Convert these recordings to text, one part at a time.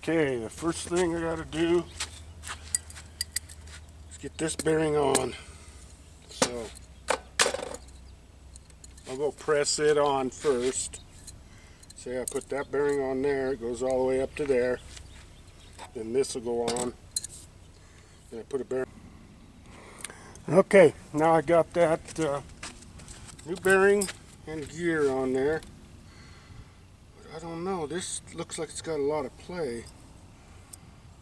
Okay, the first thing I gotta do is get this bearing on. So I'll go press it on first. Say I put that bearing on there, it goes all the way up to there. Then this will go on. Then I put a bearing. Okay, now I got that new bearing and gear on there. But I don't know, this looks like it's got a lot of play.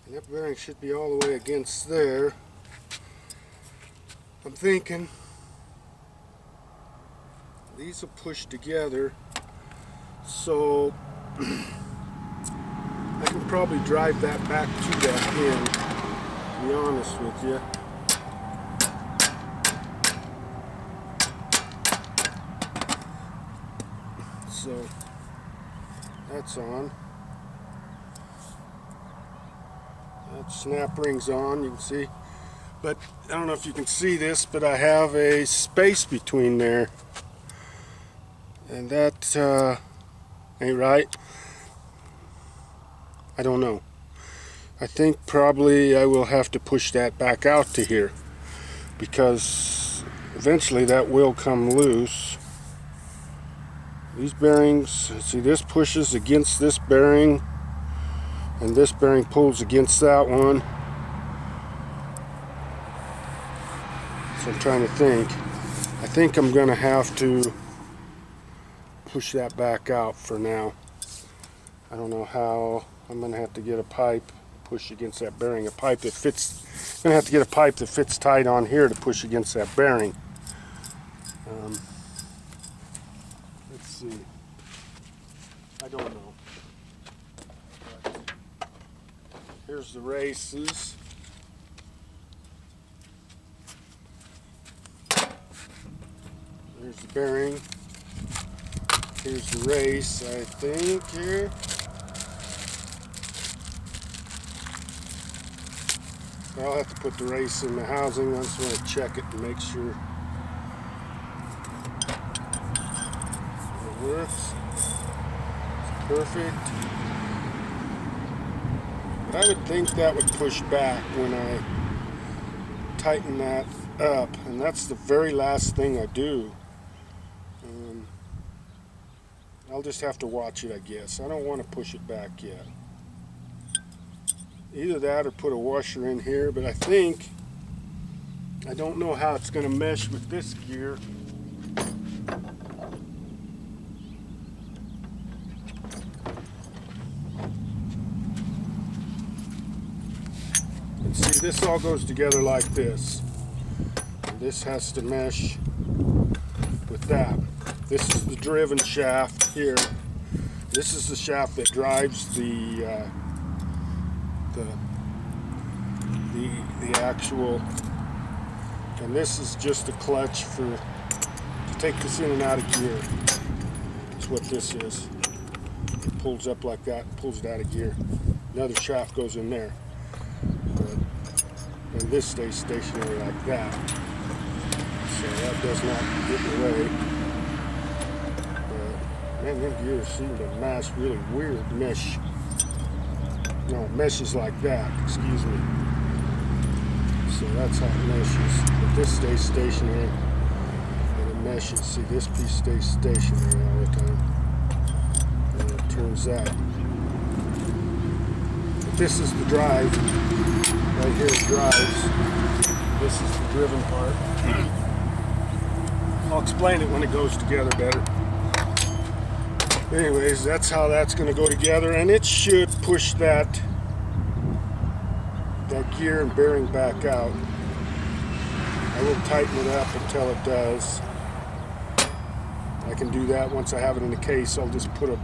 And that bearing should be all the way against there. I'm thinking these will push together, so I can probably drive that back to that pin, to be honest with you. So that's on. That snap ring's on, you can see. But I don't know if you can see this, but I have a space between there. And that ain't right. I don't know. I think probably I will have to push that back out to here, because eventually that will come loose. These bearings, see, this pushes against this bearing, and this bearing pulls against that one. So I'm trying to think. I think I'm going to have to push that back out for now. I don't know how. I'm going to have to get a pipe, push against that bearing. A pipe that fits. I'm going to have to get a pipe that fits tight on here to push against that bearing. Let's see. I don't know. But here's the races. There's the bearing. Here's the race, I think, here. I'll have to put the race in the housing. I just want to check it and make sure it works. It's perfect. But I would think that would push back when I tighten that up, and that's the very last thing I do. I'll just have to watch it, I guess. I don't want to push it back yet. Either that or put a washer in here, but I think, I don't know how it's going to mesh with this gear. And see, this all goes together like this. And this has to mesh with that. This is the driven shaft here. This is the shaft that drives the actual, and this is just a clutch to take this in and out of gear. That's what this is. It pulls up like that, pulls it out of gear. Another shaft goes in there. And this stays stationary like that. So that does not get in the way. Man, them gears seem to mesh really weird mesh. No, it meshes like that, excuse me. So that's how it meshes. But this stays stationary and it meshes. See, this piece stays stationary all the time. And it turns out. But this is the drive. Right here it drives. This is the driven part. I'll explain it when it goes together better. Anyways, that's how that's going to go together, and it should push that gear and bearing back out. I will tighten it up until it does. I can do that once I have it in the case. I'll just put a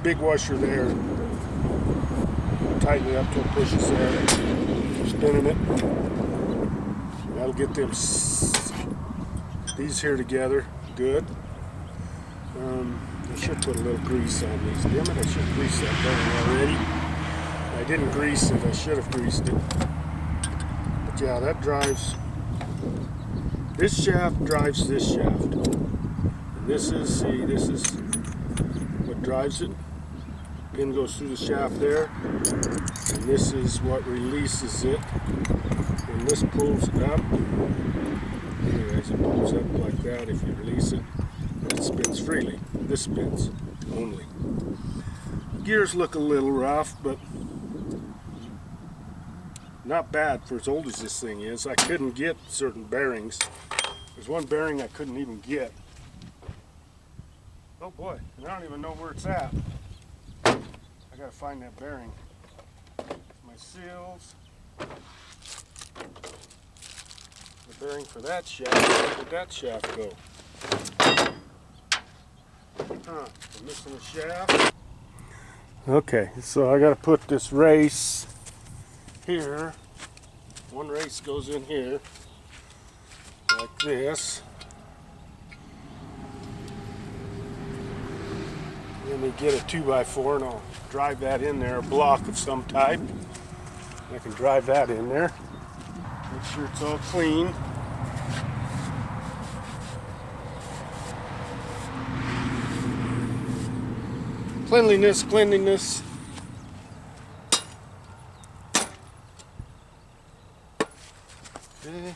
big washer there, tighten it up till it pushes there, keep spinning it. That'll get them these here together good. I should put a little grease on these. Damn it, I should grease that bearing already. I didn't grease it. I should have greased it. But yeah, that drives. This shaft drives this shaft. And this is, see, this is what drives it. Pin goes through the shaft there, and this is what releases it. When this pulls up, anyways, it pulls up like that. If you release it, it spins freely. This spins only. Gears look a little rough, but not bad for as old as this thing is. I couldn't get certain bearings. There's one bearing I couldn't even get. Oh boy, and I don't even know where it's at. I gotta find that bearing. My seals. The bearing for that shaft. Where did that shaft go? I'm missing a shaft. Okay, so I gotta put this race here. One race goes in here, like this. Then we get a 2x4 and I'll drive that in there, a block of some type. I can drive that in there. Make sure it's all clean. Cleanliness, cleanliness. Okay.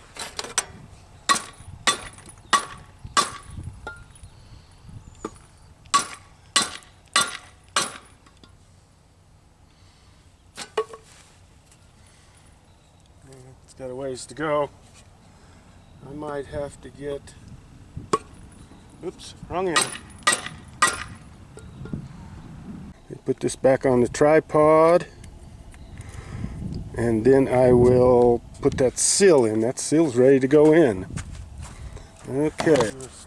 It's got a ways to go. I might have to get, oops, wrong end. Put this back on the tripod, and then I will put that seal in. That seal's ready to go in. Okay. Let's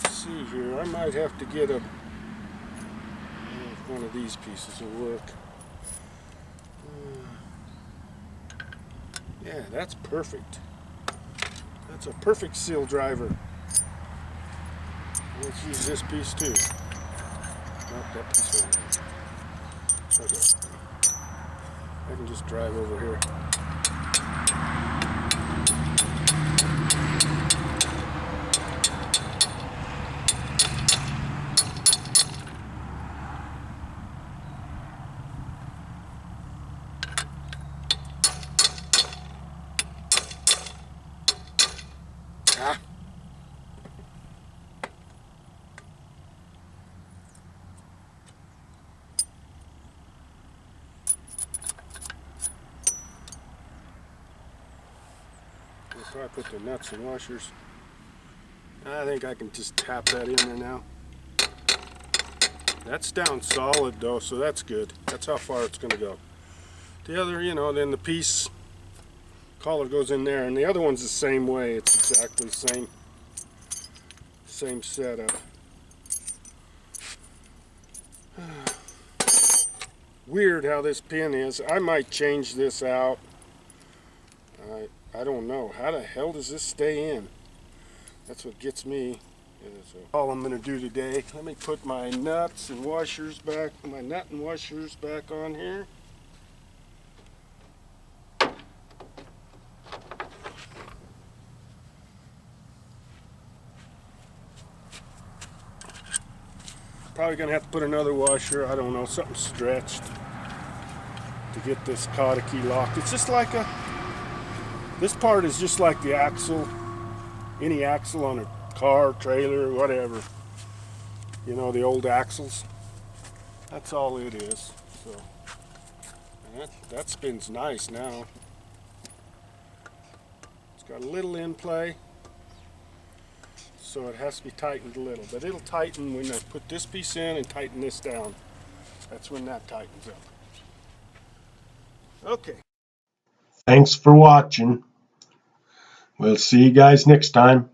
see here. I might have to get a, one of these pieces will work. Yeah, that's perfect. That's a perfect seal driver. Let's use this piece too. Nope, that piece won't work. Okay. I can just drive over here. Ah. Before I put the nuts and washers, I think I can just tap that in there now. That's down solid though, so that's good. That's how far it's going to go. The other, you know, then the piece collar goes in there, and the other one's the same way. It's exactly the same setup. Weird how this pin is. I might change this out. I don't know. How the hell does this stay in? That's what gets me. So all I'm going to do today, let me put my nuts and washers back, my nut and washers back on here. Probably going to have to put another washer. I don't know, something stretched to get this cotta key locked. It's just like a, this part is just like the axle, any axle on a car, trailer, whatever. You know, the old axles. That's all it is. So, and that spins nice now. It's got a little in play, so it has to be tightened a little. But it'll tighten when I put this piece in and tighten this down. That's when that tightens up. Okay. Thanks for watching. We'll see you guys next time.